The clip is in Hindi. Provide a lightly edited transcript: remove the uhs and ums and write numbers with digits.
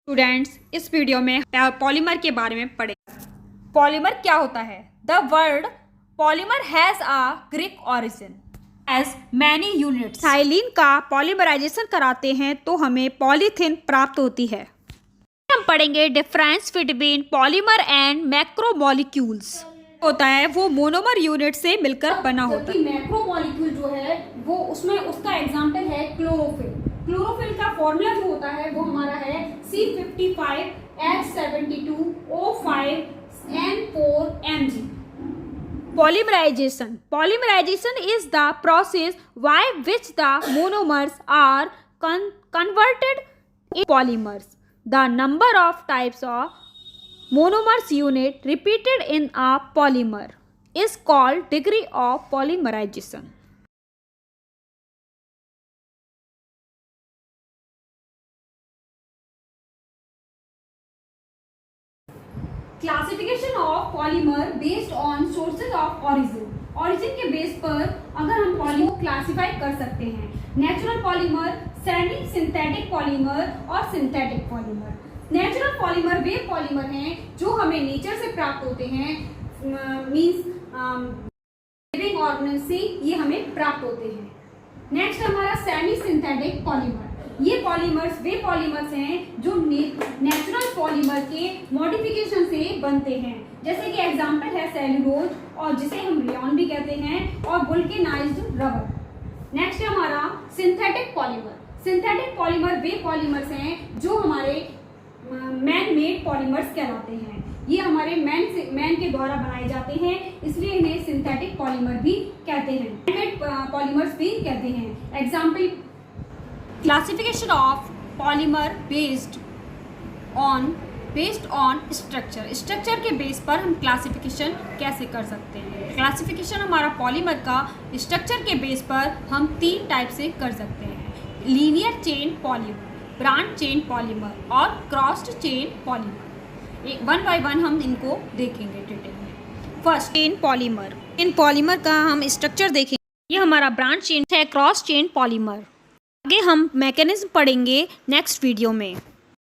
स्टूडेंट्स, इस वीडियो में पॉलीमर के बारे में पढ़ेंगे। पॉलीमर क्या होता है? The word polymer has a Greek origin as many units. साइलिन का पॉलीमराइजेशन कराते हैं तो हमें पॉलीथीन प्राप्त होती है। हम पढ़ेंगे difference between polymer and macromolecules. होता है वो मोनोमर यूनिट से मिलकर बना होता है। मैक्रोमोलिक्यूल जो है वो उसमें उसका एग्जांपल है क्लोरोफिल। क्लोरोफिल का फॉर्मूला जो होता है वो हमारा है C55H72O5N4Mg। Polymerization is the process by which the monomers are converted into polymers. The number of types of monomers unit repeated in a polymer is called degree of polymerization. Classification of polymer based on sources of origin के बेस पर अगर हम पॉलीमर क्लासिफाई कर सकते हैं। Natural polymer, semi synthetic polymer और सिंथेटिक पॉलीमर। नेचुरल पॉलीमर वे पॉलीमर हैं जो हमें नेचर से प्राप्त होते हैं, मींस लिविंग ऑर्गेनिज्म से ये हमें प्राप्त होते हैं। नेक्स्ट हमारा सेमी सिंथेटिक पॉलीमर। ये पॉलीमर्स वे पॉलीमर्स हैं जो नेचुरल पॉलीमर के मॉडिफिकेशन से बनते हैं, जैसे कि एग्जांपल है सेल्यूलोज और जिसे हम रेयॉन भी कहते हैं, और वुल्केनाइज्ड रबर। नेक्स्ट है हमारा सिंथेटिक पॉलीमर। सिंथेटिक पॉलीमर वे पॉलीमर्स हैं जो हमारे मैन मेड पॉलीमर्स कहलाते हैं। ये हमारे मैन के द्वारा बनाए जाते हैं, इसलिए इन्हें सिंथेटिक पॉलीमर भी कहते हैं, मैन मेड पॉलीमर्स भी कहते हैं। Example classification of polymer based on structure. Structure के बेस पर हम क्लासिफिकेशन कैसे कर सकते हैं? क्लासिफिकेशन हमारा पॉलीमर का स्ट्रक्चर के बेस पर हम 3 टाइप से कर सकते हैं: linear chain polymer, branch chain polymer और crossed chain polymer. One by one हम इनको देखेंगे डिटेल में। First, chain polymer. इन पॉलीमर का हम स्ट्रक्चर देखेंगे। ये हमारा ब्रांच चेन है, क्रॉस चेन पॉलीमर। आगे हम मैकेनिज्म पढ़ेंगे नेक्स्ट वीडियो में।